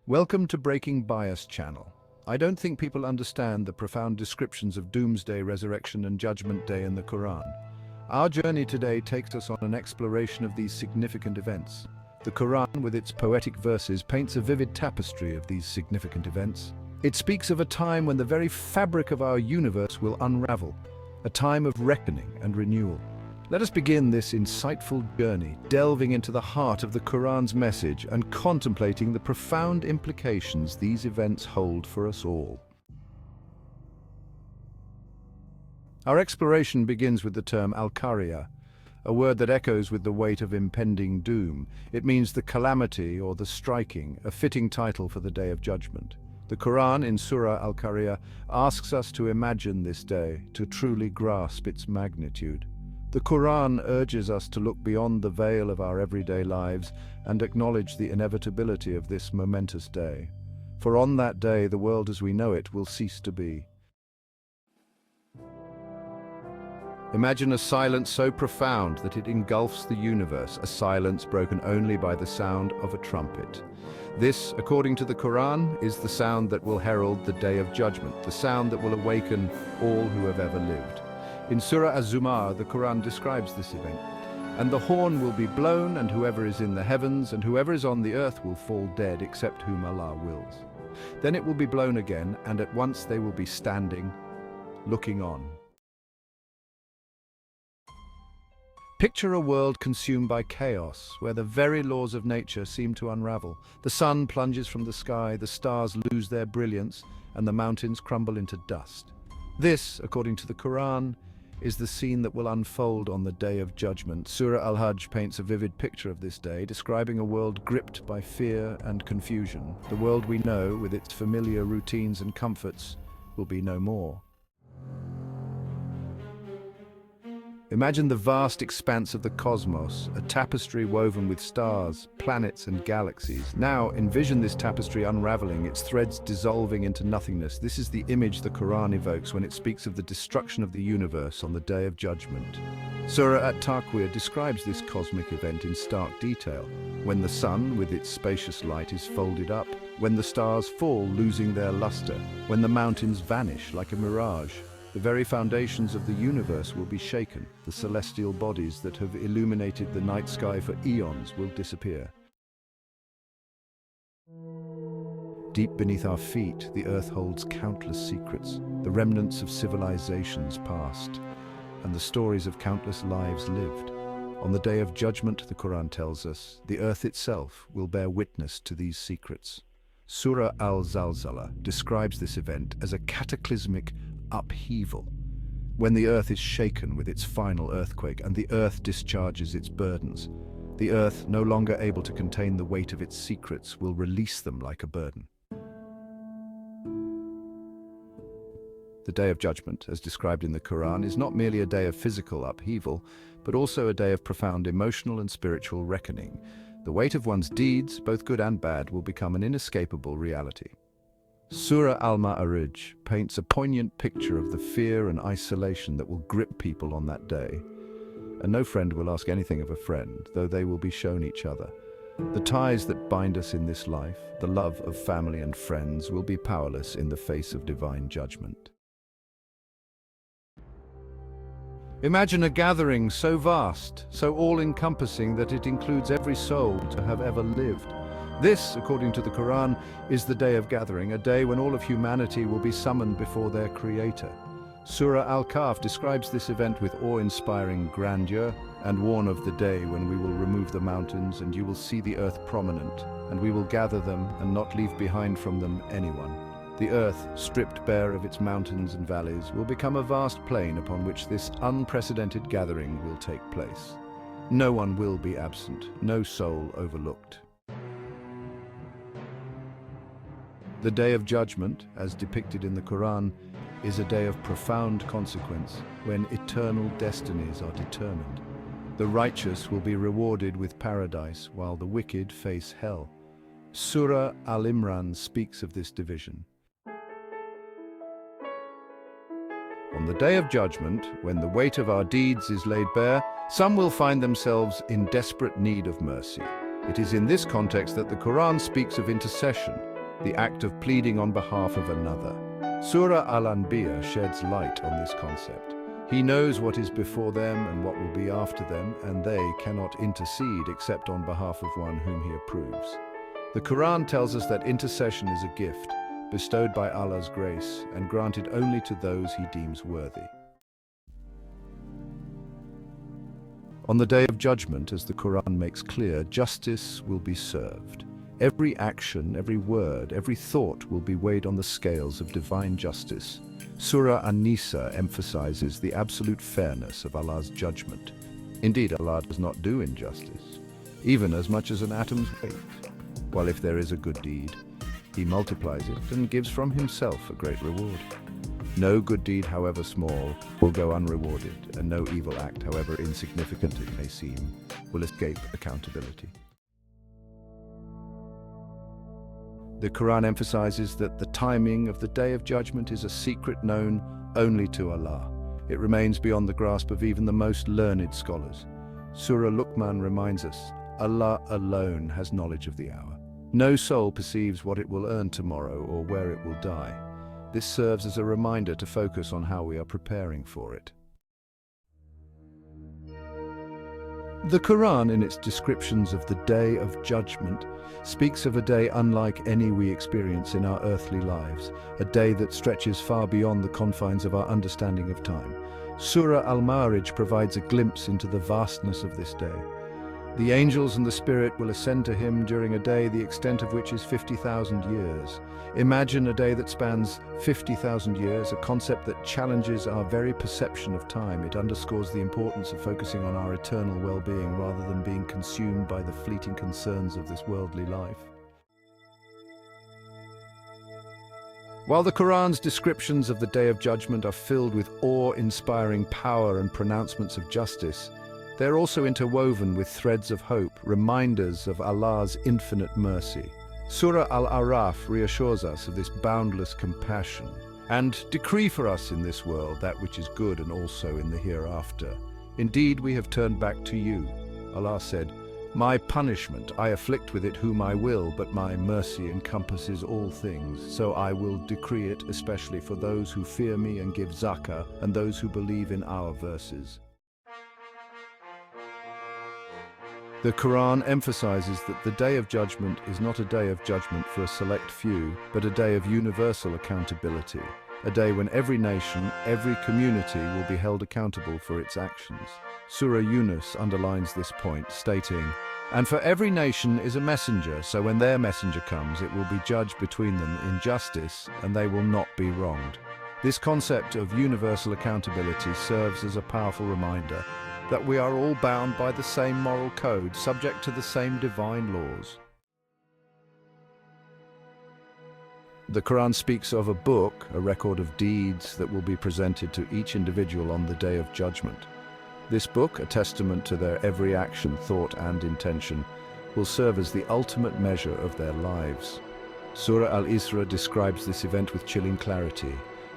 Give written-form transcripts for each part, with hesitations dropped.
Welcome to Breaking Bias channel. I don't think people understand the profound descriptions of Doomsday, Resurrection and Judgment Day in the Quran. Our journey today takes us on an exploration of these significant events. The Quran, with its poetic verses, paints a vivid tapestry of these significant events. It speaks of a time when the very fabric of our universe will unravel, a time of reckoning and renewal. Let us begin this insightful journey, delving into the heart of the Quran's message and contemplating the profound implications these events hold for us all. Our exploration begins with the term al-Qariya, a word that echoes with the weight of impending doom. It means the calamity or the striking, a fitting title for the Day of Judgment. The Quran in Surah al-Qariya asks us to imagine this day, to truly grasp its magnitude. The Quran urges us to look beyond the veil of our everyday lives and acknowledge the inevitability of this momentous day. For on that day, the world as we know it will cease to be. Imagine a silence so profound that it engulfs the universe, a silence broken only by the sound of a trumpet. This, according to the Quran, is the sound that will herald the Day of Judgment, the sound that will awaken all who have ever lived. In Surah Az-Zumar, the Quran describes this event. And the horn will be blown, and whoever is in the heavens and whoever is on the earth will fall dead, except whom Allah wills. Then it will be blown again, and at once they will be standing, looking on. Picture a world consumed by chaos, where the very laws of nature seem to unravel. The sun plunges from the sky, the stars lose their brilliance, and the mountains crumble into dust. This, according to the Quran, is the scene that will unfold on the Day of Judgment. Surah Al-Hajj paints a vivid picture of this day, describing a world gripped by fear and confusion. The world we know, with its familiar routines and comforts, will be no more. Imagine the vast expanse of the cosmos, a tapestry woven with stars, planets and galaxies. Now envision this tapestry unraveling, its threads dissolving into nothingness. This is the image the Quran evokes when it speaks of the destruction of the universe on the Day of Judgment. Surah At-Taqwir describes this cosmic event in stark detail. When the sun, with its spacious light, is folded up, when the stars fall, losing their luster, when the mountains vanish like a mirage, the very foundations of the universe will be shaken. The celestial bodies that have illuminated the night sky for eons will disappear. Deep beneath our feet, the earth holds countless secrets, the remnants of civilizations past, and the stories of countless lives lived. On the Day of Judgment, the Quran tells us, the earth itself will bear witness to these secrets. Surah Al-Zalzala describes this event as a cataclysmic upheaval, when the earth is shaken with its final earthquake and the earth discharges its burdens. The earth, no longer able to contain the weight of its secrets, will release them like a burden. The Day of Judgment, as described in the Quran, is not merely a day of physical upheaval, but also a day of profound emotional and spiritual reckoning. The weight of one's deeds, both good and bad, will become an inescapable reality. Surah Al-Ma'arij paints a poignant picture of the fear and isolation that will grip people on that day. And no friend will ask anything of a friend, though they will be shown each other. The ties that bind us in this life, the love of family and friends, will be powerless in the face of divine judgment. Imagine a gathering so vast, so all-encompassing that it includes every soul to have ever lived. This, according to the Quran, is the Day of Gathering, a day when all of humanity will be summoned before their Creator. Surah Al-Kahf describes this event with awe-inspiring grandeur and warns of the day when we will remove the mountains and you will see the earth prominent, and we will gather them and not leave behind from them anyone. The earth, stripped bare of its mountains and valleys, will become a vast plain upon which this unprecedented gathering will take place. No one will be absent, no soul overlooked. The Day of Judgment, as depicted in the Quran, is a day of profound consequence when eternal destinies are determined. The righteous will be rewarded with paradise while the wicked face hell. Surah Al-Imran speaks of this division. On the Day of Judgment, when the weight of our deeds is laid bare, some will find themselves in desperate need of mercy. It is in this context that the Quran speaks of intercession, the act of pleading on behalf of another. Surah Al-Anbiya sheds light on this concept. He knows what is before them and what will be after them, and they cannot intercede except on behalf of one whom he approves. The Quran tells us that intercession is a gift, bestowed by Allah's grace and granted only to those he deems worthy. On the Day of Judgment, as the Quran makes clear, justice will be served. Every action, every word, every thought will be weighed on the scales of divine justice. Surah An-Nisa emphasizes the absolute fairness of Allah's judgment. Indeed, Allah does not do injustice, even as much as an atom's weight. While if there is a good deed, he multiplies it and gives from himself a great reward. No good deed, however small, will go unrewarded, and no evil act, however insignificant it may seem, will escape accountability. The Quran emphasizes that the timing of the Day of Judgment is a secret known only to Allah. It remains beyond the grasp of even the most learned scholars. Surah Luqman reminds us, Allah alone has knowledge of the hour. No soul perceives what it will earn tomorrow or where it will die. This serves as a reminder to focus on how we are preparing for it. The Quran, in its descriptions of the Day of Judgment, speaks of a day unlike any we experience in our earthly lives, a day that stretches far beyond the confines of our understanding of time. Surah Al-Ma'arij provides a glimpse into the vastness of this day. The angels and the Spirit will ascend to him during a day the extent of which is 50,000 years. Imagine a day that spans 50,000 years, a concept that challenges our very perception of time. It underscores the importance of focusing on our eternal well-being rather than being consumed by the fleeting concerns of this worldly life. While the Quran's descriptions of the Day of Judgment are filled with awe-inspiring power and pronouncements of justice, they are also interwoven with threads of hope, reminders of Allah's infinite mercy. Surah Al-Araf reassures us of this boundless compassion and decree for us in this world that which is good and also in the hereafter. Indeed, we have turned back to you. Allah said, "My punishment, I afflict with it whom I will, but my mercy encompasses all things. So I will decree it, especially for those who fear me and give zakah, and those who believe in our verses." The Quran emphasizes that the Day of Judgment is not a day of judgment for a select few, but a day of universal accountability, a day when every nation, every community will be held accountable for its actions. Surah Yunus underlines this point, stating, "And for every nation is a messenger, so when their messenger comes, it will be judged between them in justice, and they will not be wronged." This concept of universal accountability serves as a powerful reminder that we are all bound by the same moral code, subject to the same divine laws. The Quran speaks of a book, a record of deeds that will be presented to each individual on the Day of Judgment. This book, a testament to their every action, thought and intention, will serve as the ultimate measure of their lives. Surah Al-Isra describes this event with chilling clarity.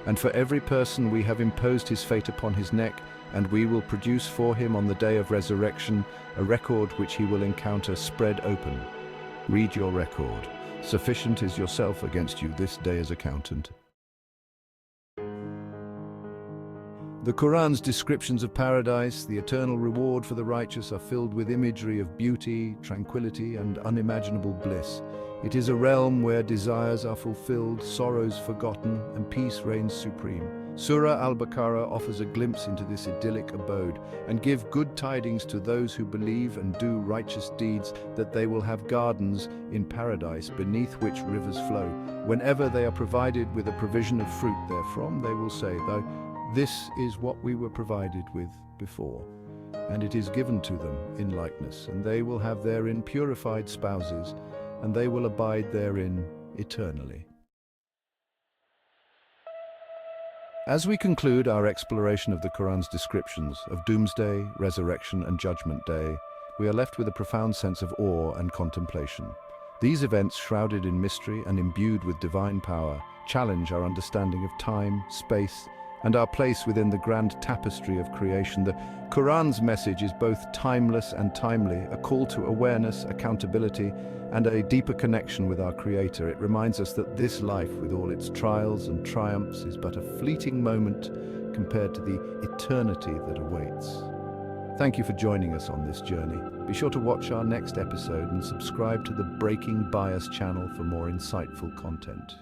"And for every person we have imposed his fate upon his neck, and we will produce for him on the day of resurrection a record which he will encounter spread open. Read your record. Sufficient is yourself against you this day as accountant." The Quran's descriptions of paradise, the eternal reward for the righteous, are filled with imagery of beauty, tranquility, and unimaginable bliss. It is a realm where desires are fulfilled, sorrows forgotten, and peace reigns supreme. Surah Al-Baqarah offers a glimpse into this idyllic abode and gives good tidings to those who believe and do righteous deeds that they will have gardens in paradise beneath which rivers flow. Whenever they are provided with a provision of fruit therefrom, they will say, "This is what we were provided with before," and it is given to them in likeness, and they will have therein purified spouses, and they will abide therein eternally. As we conclude our exploration of the Quran's descriptions of Doomsday, Resurrection, and Judgment Day, we are left with a profound sense of awe and contemplation. These events, shrouded in mystery and imbued with divine power, challenge our understanding of time, space, and our place within the grand tapestry of creation. The Quran's message is both timeless and timely, a call to awareness, accountability, and a deeper connection with our Creator. It reminds us that this life, with all its trials and triumphs, is but a fleeting moment compared to the eternity that awaits. Thank you for joining us on this journey. Be sure to watch our next episode and subscribe to the Breaking Bias channel for more insightful content.